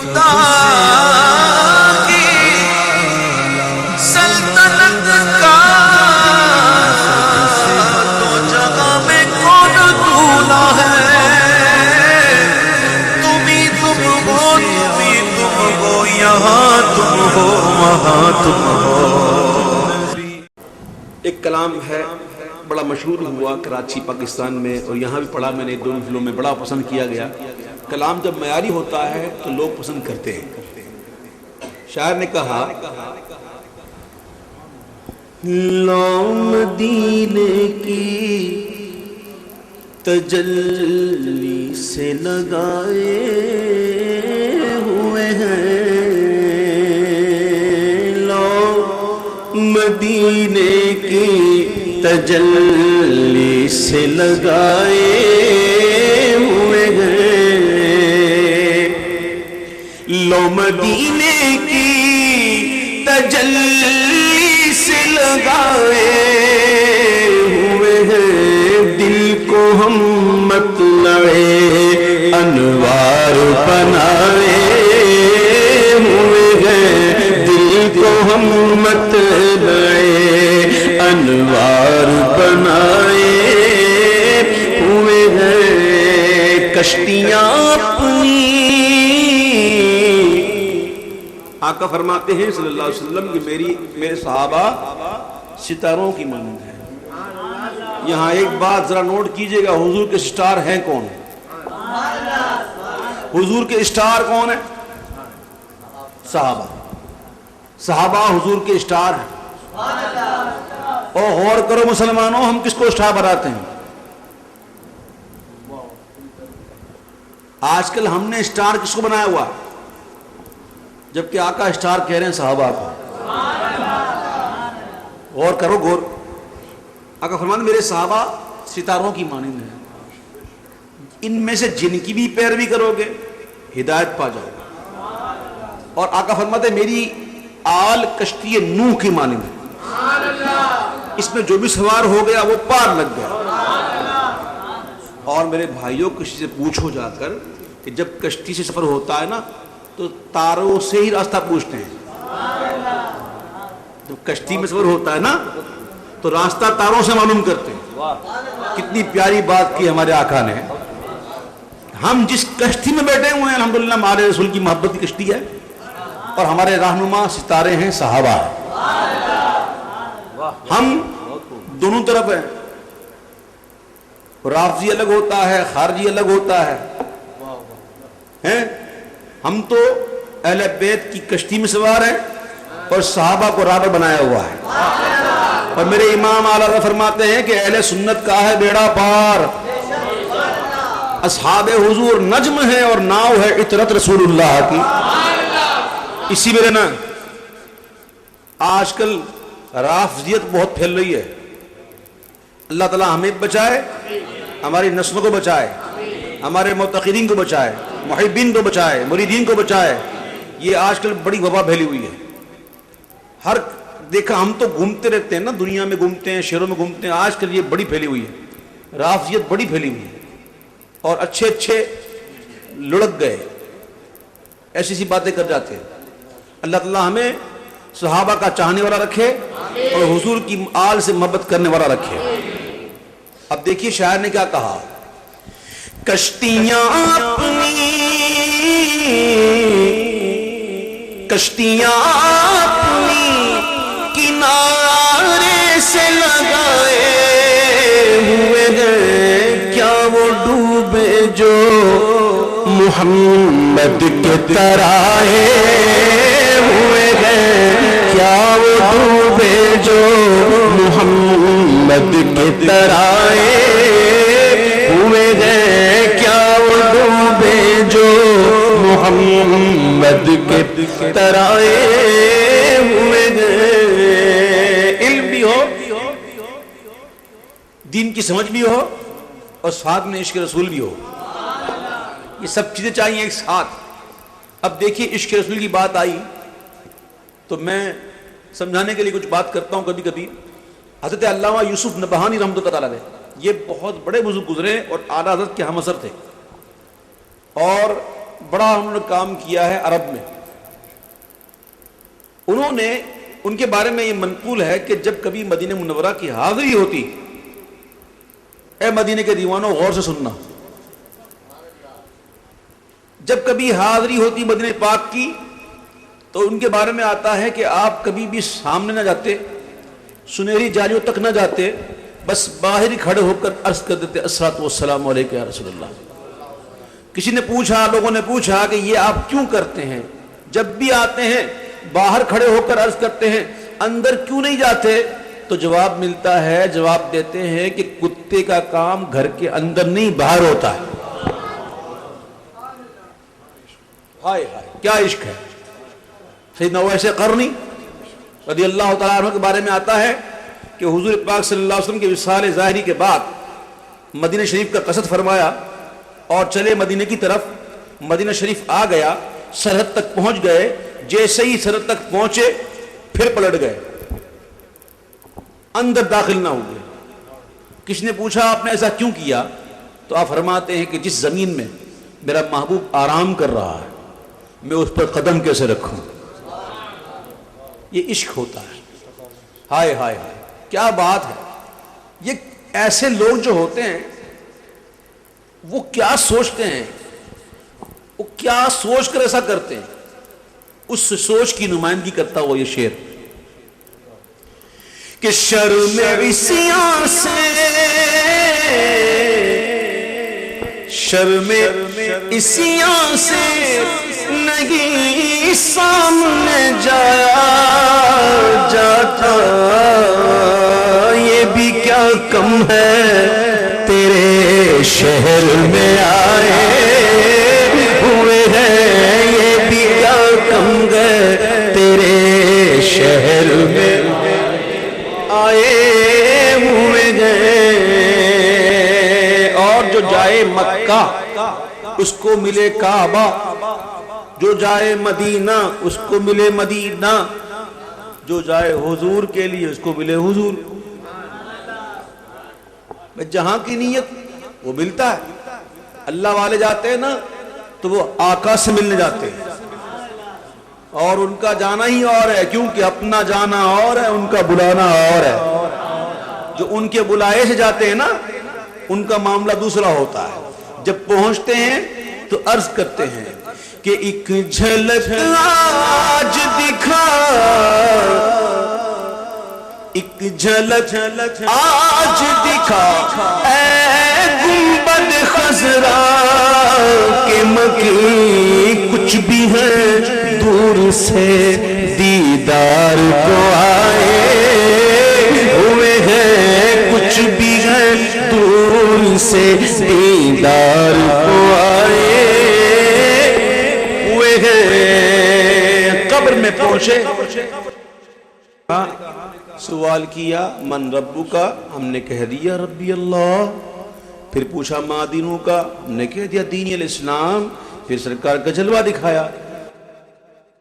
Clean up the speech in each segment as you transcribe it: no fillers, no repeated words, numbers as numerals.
خدا کی سلطنت کا تو جگہ میں کون دولا ہے، تم ہی تم ہو، تم ہی تم ہو، یہاں تم ہو وہاں تم ہو۔ ایک کلام ہے بڑا مشہور ہوا کراچی پاکستان میں، اور یہاں بھی پڑھا میں نے، دونوں فلموں میں بڑا پسند کیا گیا۔ کلام جب معیاری ہوتا ہے تو لوگ پسند کرتے ہیں۔ شاعر نے کہا لو مدینے کی تجلی سے لگائے ہوئے ہیں، لو مدینے کی تجلی سے لگائے ہوئے ہیں، لو مدینے کی تجلی سے لگائے ہوئے ہیں، دل کو ہم مطلع انوار بنائے ہوئے ہیں، دل کو ہم مطلع انوار بنائے ہوئے ہیں، کشتیاں اپنی۔ آقا فرماتے ہیں صلی اللہ علیہ وسلم کہ میرے صحابہ ستاروں کی مانند ہیں۔ یہاں ایک بات ذرا نوٹ کیجئے گا، حضور کے سٹار ہیں کون؟ حضور کے سٹار کون ہیں؟ صحابہ۔ صحابہ حضور کے سٹار ہیں۔ اور غور کرو مسلمانوں، ہم کس کو سٹار بناتے ہیں؟ آج کل ہم نے سٹار کس کو بنایا ہوا، جبکہ آقا سٹار کہہ رہے ہیں صحابہ کو۔ غور کرو غور۔ آقا فرماتے ہیں میرے صحابہ ستاروں کی مانند ہیں، ان میں سے جن کی بھی پیروی کرو گے ہدایت پا جاؤ گے۔ اور آقا فرماتے ہیں میری آل کشتی نوح کی مانند ہے، اس میں جو بھی سوار ہو گیا وہ پار لگ گیا۔ اور میرے بھائیوں کسی سے پوچھو جا کر کہ جب کشتی سے سفر ہوتا ہے نا تو تاروں سے ہی راستہ پوچھتے ہیں۔ جب کشتی میں سفر ہوتا ہے نا تو راستہ تاروں سے معلوم کرتے ہیں۔ کتنی پیاری بات کی ہمارے آقا نے۔ ہم جس کشتی میں بیٹھے ہوئے ہیں الحمدللہ ہمارے رسول کی محبت کی کشتی ہے، اور ہمارے رہنما ستارے ہیں، صحابہ ہیں۔ ہم دونوں طرف ہیں، رافضی الگ ہوتا ہے، خارجی الگ ہوتا ہے۔ ہم تو اہل بیت کی کشتی میں سوار ہیں اور صحابہ کو راہبر بنایا ہوا ہے۔ اور میرے امام اعلیٰ فرماتے ہیں کہ اہل سنت کا ہے بیڑا پار، اصحاب حضور نجم ہے اور ناؤ ہے عطرت رسول اللہ کی۔ اسی میں نا آج کل رافضیت بہت پھیل رہی ہے۔ اللہ تعالیٰ ہمیں بچائے، ہماری نسلوں کو بچائے، ہمارے معتقدین کو بچائے، محبین کو بچائے، مریدین کو بچائے۔ یہ آج کل بڑی وبا پھیلی ہوئی ہے۔ ہر دیکھا ہم تو گھومتے رہتے ہیں نا، دنیا میں گھومتے ہیں، شہروں میں گھومتے ہیں، آج کل یہ بڑی پھیلی ہوئی ہے، رافضیت بڑی پھیلی ہوئی ہے، اور اچھے اچھے لڑک گئے، ایسی سی باتیں کر جاتے ہیں۔ اللہ تعالیٰ ہمیں صحابہ کا چاہنے والا رکھے اور حضور کی آل سے محبت کرنے والا رکھے۔ اب دیکھیے شاعر نے کیا کہا، کشتیاں اپنی کنارے سے لگائے ہوئے ہیں، کیا وہ ڈوبے جو محمد کے ترائے ہوئے ہیں، کیا وہ ڈوبے جو محمد کے ترائے ہوئے ہیں، کیا وہ ڈوبے جو محمد کے ترائے ہوئے ہیں۔ علم بھی ہو، دین کی سمجھ بھی ہو، اور ساتھ میں عشق رسول بھی ہو، یہ سب چیزیں چاہیے ایک ساتھ۔ اب دیکھیے عشق رسول کی بات آئی تو میں سمجھانے کے لیے کچھ بات کرتا ہوں کبھی کبھی۔ حضرت علامہ یوسف نبہانی رحمۃ اللہ علیہ یہ بہت بڑے بزرگ گزرے اور اعلیٰ حضرت کے ہم اثر تھے، اور بڑا انہوں نے کام کیا ہے عرب میں. انہوں نے ان کے بارے میں یہ منقول ہے کہ جب کبھی مدینہ منورہ کی حاضری ہوتی، اے مدینے کے دیوانوں غور سے سننا، جب کبھی حاضری ہوتی مدینہ پاک کی تو ان کے بارے میں آتا ہے کہ آپ کبھی بھی سامنے نہ جاتے، سنہری جالیوں تک نہ جاتے، بس باہر ہی کھڑے ہو کر عرض کر دیتے الصلوۃ والسلام علیک یا رسول اللہ. کسی نے پوچھا، لوگوں نے پوچھا کہ یہ آپ کیوں کرتے ہیں؟ جب بھی آتے ہیں باہر کھڑے ہو کر عرض کرتے ہیں، اندر کیوں نہیں جاتے؟ تو جواب ملتا ہے، جواب دیتے ہیں کہ کتے کا کام گھر کے اندر نہیں باہر ہوتا ہے. ہائے ہائے کیا عشق ہے. سیدنا اویس قرنی رضی اللہ تعالیٰ عنہ کے بارے میں آتا ہے کہ حضور پاک صلی اللہ علیہ وسلم کے وصال ظاہری کے بعد مدینہ شریف کا قصد فرمایا اور چلے مدینہ کی طرف. مدینہ شریف آ گیا، سرحد تک پہنچ گئے. جیسے ہی سرحد تک پہنچے پھر پلٹ گئے، اندر داخل نہ ہوئے. کسی نے پوچھا آپ نے ایسا کیوں کیا؟ تو آپ فرماتے ہیں کہ جس زمین میں میرا محبوب آرام کر رہا ہے میں اس پر قدم کیسے رکھوں. یہ عشق ہوتا ہے. ہائے ہائے ہائے کیا بات ہے. یہ ایسے لوگ جو ہوتے ہیں وہ کیا سوچتے ہیں، وہ کیا سوچ کر ایسا کرتے ہیں، اس سوچ کی نمائندگی کرتا ہوا یہ شعر کہ شرم عصیاں سے، شرم عصیاں سے نہیں سامنے جایا جاتا. یہ بھی کیا کم ہے تیرے شہر میں آئے ہوئے ہیں، یہ بھی کیا کم گئے تیرے شہر میں آئے ہوئے گئے. اور جو جائے مکہ اس کو ملے کعبہ، جو جائے مدینہ اس کو ملے مدینہ، جو جائے حضور کے لیے اس کو ملے حضور. جہاں کی نیت وہ ملتا ہے. اللہ والے جاتے ہیں نا تو وہ آقا سے ملنے جاتے ہیں، اور ان کا جانا ہی اور ہے، کیونکہ اپنا جانا اور ہے، ان کا بلانا اور ہے. جو ان کے بلائے سے جاتے ہیں نا ان کا معاملہ دوسرا ہوتا ہے. جب پہنچتے ہیں تو عرض کرتے ہیں کہ ایک جھلک آج دکھا، ایک جھلک آج دکھا اے گنبد خضرا کہ مکی کچھ بھی ہے دور سے دیدار کو آئے ہوئے ہیں، کچھ بھی ہے دور سے دیدار کو آئے ہوئے ہیں. قبر میں پہنچے، سوال کیا من ربو کا، ہم نے کہہ دیا ربی اللہ. پھر پوچھا ما دینوں کا، ہم نے کہہ دیا دین الاسلام. پھر سرکار کا جلوہ دکھایا.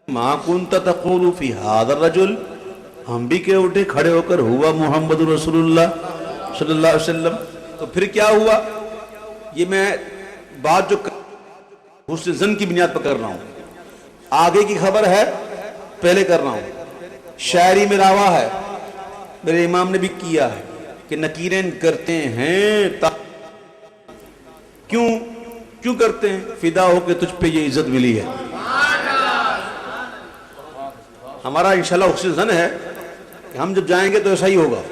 ما کنت تقول فی ھذا الرجل، ہم بھی کہہ اٹھے کھڑے ہو کر ہوا محمد رسول اللہ صلی اللہ علیہ وسلم. تو پھر کیا ہوا؟ یہ میں بات جو حسن ظن کی بنیاد پر کر رہا ہوں، آگے کی خبر ہے پہلے کر رہا ہوں. شاعری میں راوا ہے، میرے امام نے بھی کیا ہے کہ نکیرین کرتے ہیں کیوں کرتے ہیں؟ فدا ہو کے تجھ پہ یہ عزت ملی ہے. ہمارا انشاءاللہ حسن ظن ہے کہ ہم جب جائیں گے تو ایسا ہی ہوگا.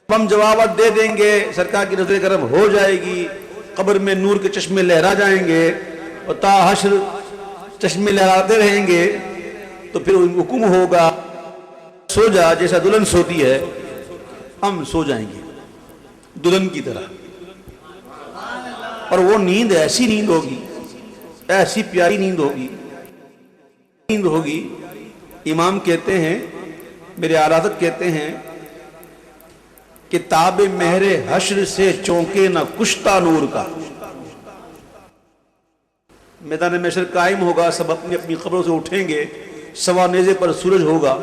ہم جوابات دے دیں گے، سرکار کی نظر کرم ہو جائے گی، قبر میں نور کے چشمے لہرا جائیں گے اور تا حشر چشمے لہراتے رہیں گے. تو پھر حکم ہوگا سو جا، جیسا دلہن سوتی ہے ہم سو جائیں گے دلہن کی طرح. اور وہ نیند ایسی نیند ہوگی، ایسی پیاری نیند ہوگی. امام کہتے ہیں، میرے اعلیٰ حضرت کہتے ہیں کہ تاب مہر حشر سے چونکے نہ کشتہ نور کا. میدان محشر قائم ہوگا، سب اپنی اپنی قبروں سے اٹھیں گے، سوا نیزے پر سورج ہوگا،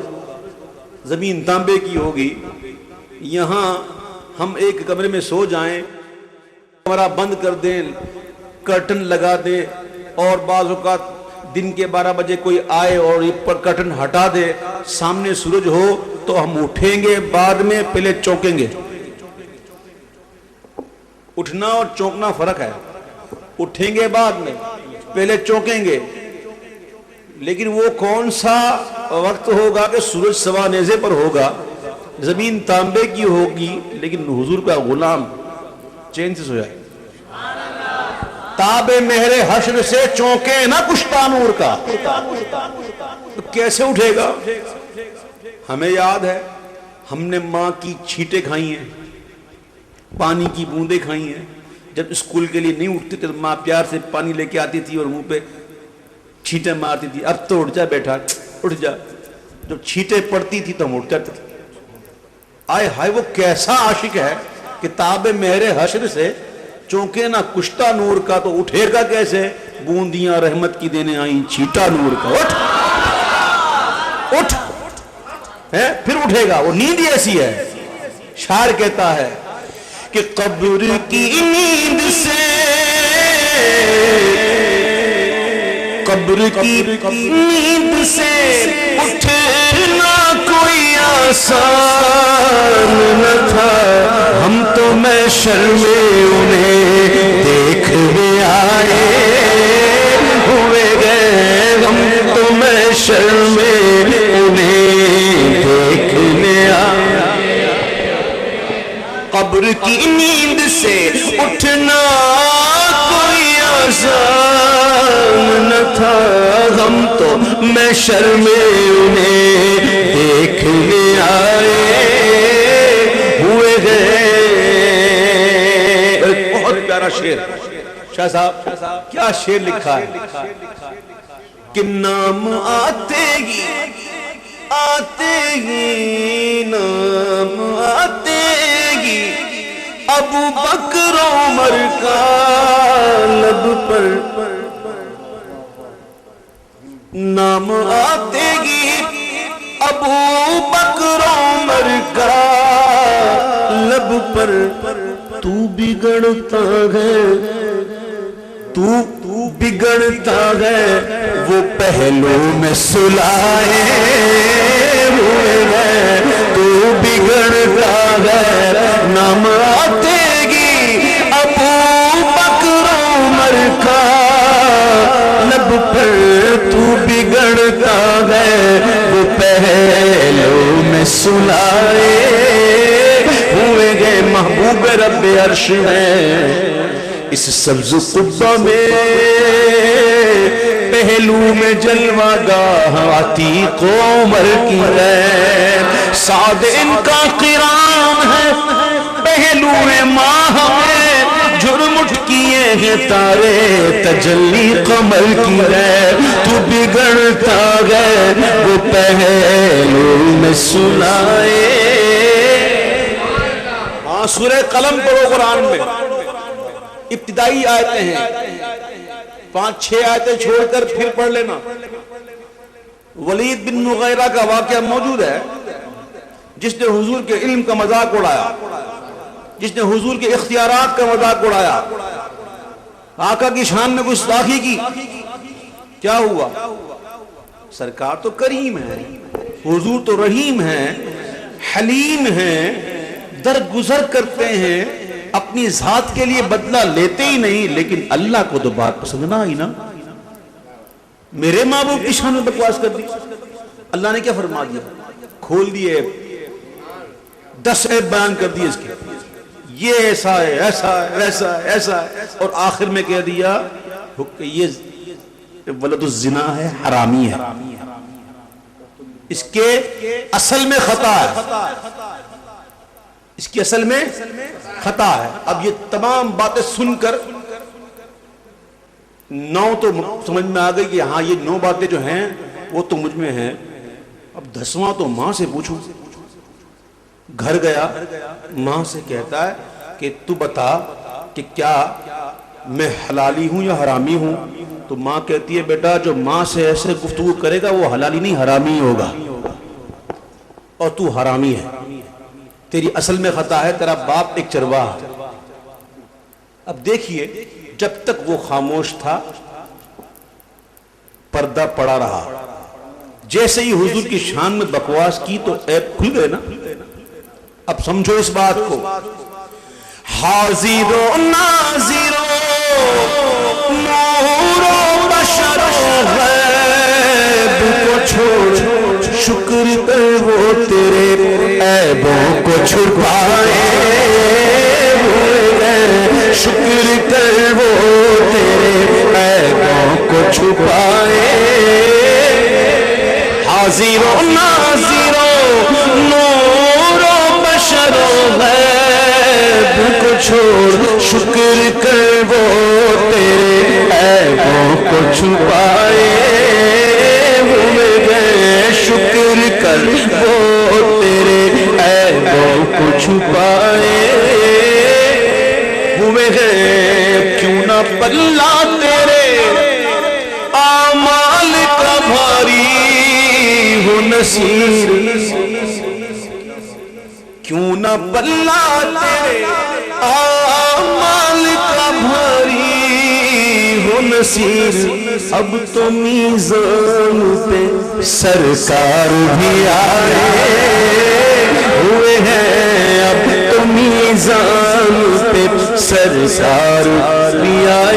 زمین تانبے کی ہوگی. یہاں ہم ایک کمرے میں سو جائیں، کمرہ بند کر دیں، کرٹن لگا دیں، اور بعض اوقات دن کے 12 بجے کوئی آئے اور پر کرٹن ہٹا دے، سامنے سورج ہو تو ہم اٹھیں گے بعد میں، پہلے چونکیں گے۔ اٹھنا اور چونکنا فرق ہے، اٹھیں گے بعد میں، پہلے چونکیں گے۔ لیکن وہ کون سا وقت ہوگا کہ سورج سوا نیزے پر ہوگا، زمین تانبے کی ہوگی، لیکن حضور کا غلام چین سے سو جائے، تاب مہر حشر سے چونکے نہ کشتا نور کا، تو کیسے اٹھے گا؟ ہمیں یاد ہے ہم نے ماں کی چھینٹیں کھائی ہیں، پانی کی بوندیں کھائی ہیں۔ جب اسکول کے لیے نہیں اٹھتے تھے تو ماں پیار سے پانی لے کے آتی تھی اور منہ پہ چھینٹیں مارتی تھی، اب تو اٹھ جا بیٹا، اٹھ جا۔ جب چھینٹیں پڑتی تھی تو ہم اٹھ جاتے تھے۔ آئے ہائے وہ کیسا عاشق ہے کہ تاب مہر حشر سے چونکے نہ کشتا نور کا، تو اٹھے گا کیسے؟ بوندیاں رحمت کی دینے آئیں چھیٹا نور کا، اٹھ اٹھ ہے، پھر اٹھے گا۔ وہ نیند ہی ایسی ہے، شاعر کہتا ہے کہ قبر کی نیند سے، قبر کی نیند سے اٹھنا کوئی آسان نہ تھا، ہم تو محشر میں انہیں دیکھنے آئے ہوئے گئے، ہم تو محشر میں انہیں دیکھنے آئے۔ قبر کی نیند سے اٹھنا کوئی آسان نہ تھا، ہم تو محشر میں انہیں دیکھنے آئے ہوئے گئے۔ بہت پیارا شعر شاہ صاحب، کیا شعر لکھا ہے کہ نام آتے گی آتے گی، نام آتے گی ابو بکر عمر کا لب پر، نام آتے گی ابو بکر عمر کا لب پر، تو بگڑتا ہے، تو بگڑتا ہے، وہ پہلو میں سلائے ہوئے ہیں، تو بگڑتا ہے، نام آتے گی ابو بکر عمر کا لب پر، تو بگڑتا ہے، وہ پہلو میں سلائے ہوئے گئے۔ محبوب رب عرش میں اس سبز قبہ میں پہلو میں جلوہ گاہ عتیق عمر کی ہے، سعد ان کا قران ہے، پہلو ماہ میں جھرمٹ کیے ہیں تارے، تجلی قمر کی ہے، تو بگڑتا ہے، وہ پہلو میں سنائے۔ ہاں سورہ قلم پڑھو قرآن میں، ابتدائی آیتیں ہیں، 5-6 آیتیں چھوڑ کر پھر پڑھ لینا۔ ولید بن مغیرہ کا واقعہ موجود ہے، جس نے حضور کے علم کا مذاق اڑایا، جس نے حضور کے اختیارات کا مذاق اڑایا، آقا کی شان میں گستاخی کی۔ کیا ہوا؟ سرکار تو کریم ہے، حضور تو رحیم ہے، حلیم ہیں، درگزر کرتے ہیں، اپنی ذات کے لیے بدلہ لیتے ہی نہیں، لیکن اللہ کو تو بات پسند نہ آئی نا، میرے محبوب کی شان میں بکواس کر دی۔ اللہ نے کیا فرما دیا؟ کھول دیے 10 عیب بیان کر دیے اس کے، یہ ایسا ہے، ایسا ہے، ایسا ہے، ایسا ہے، اور آخر میں کہہ دیا کہ یہ ولد الزنا ہے، حرامی ہے، اس کے اصل میں خطا ہے، اس کی اصل میں خطا ہے۔ اب یہ تمام باتیں سن کر 9 تو سمجھ میں آ گئی کہ ہاں یہ 9 باتیں جو ہیں وہ تو مجھ میں ہیں، اب 10واں تو ماں سے پوچھوں۔ گھر گیا، ماں سے کہتا ہے کہ تو بتا کہ کیا میں حلالی ہوں یا حرامی ہوں؟ تو ماں کہتی ہے بیٹا جو ماں سے ایسے گفتگو کرے گا وہ حلالی نہیں حرامی ہوگا، اور تو حرامی ہے، تیری اصل میں خطا ہے، تیرا باپ ایک چرواہ ہے۔ اب دیکھیے جب تک وہ خاموش تھا پردہ پڑا رہا. جیسے ہی حضور کی شان میں بکواس کی تو عیب کھل گئے نا. اب سمجھو اس بات کو. حاضر و ناظر و نور و بشر و غیب کو چھوڑ شکر کر وہ تیرے عیبوں کو چھپائے ہوئے. شکر کر وہ تیرے عیبوں کو چھپائے. حاضر و ناظر و نور و بشر و غیب کو چھوڑ شکر کر وہ تیرے عیبوں کو چھپائے ہوئے گئے. شکر کر وہ تیرے عیبوں کو چھپائے ہوئے گئے. کیوں نہ پلہ تیرے اعمال کا بھاری ہو نصیر. کیوں نہ پلہ تیرے اعمال کا بھاری ہو نصیر. اب تو میزان پہ سرکار بھی آئے ہوئے ہیں. اب تو میزان پہ سرکار بھی آئے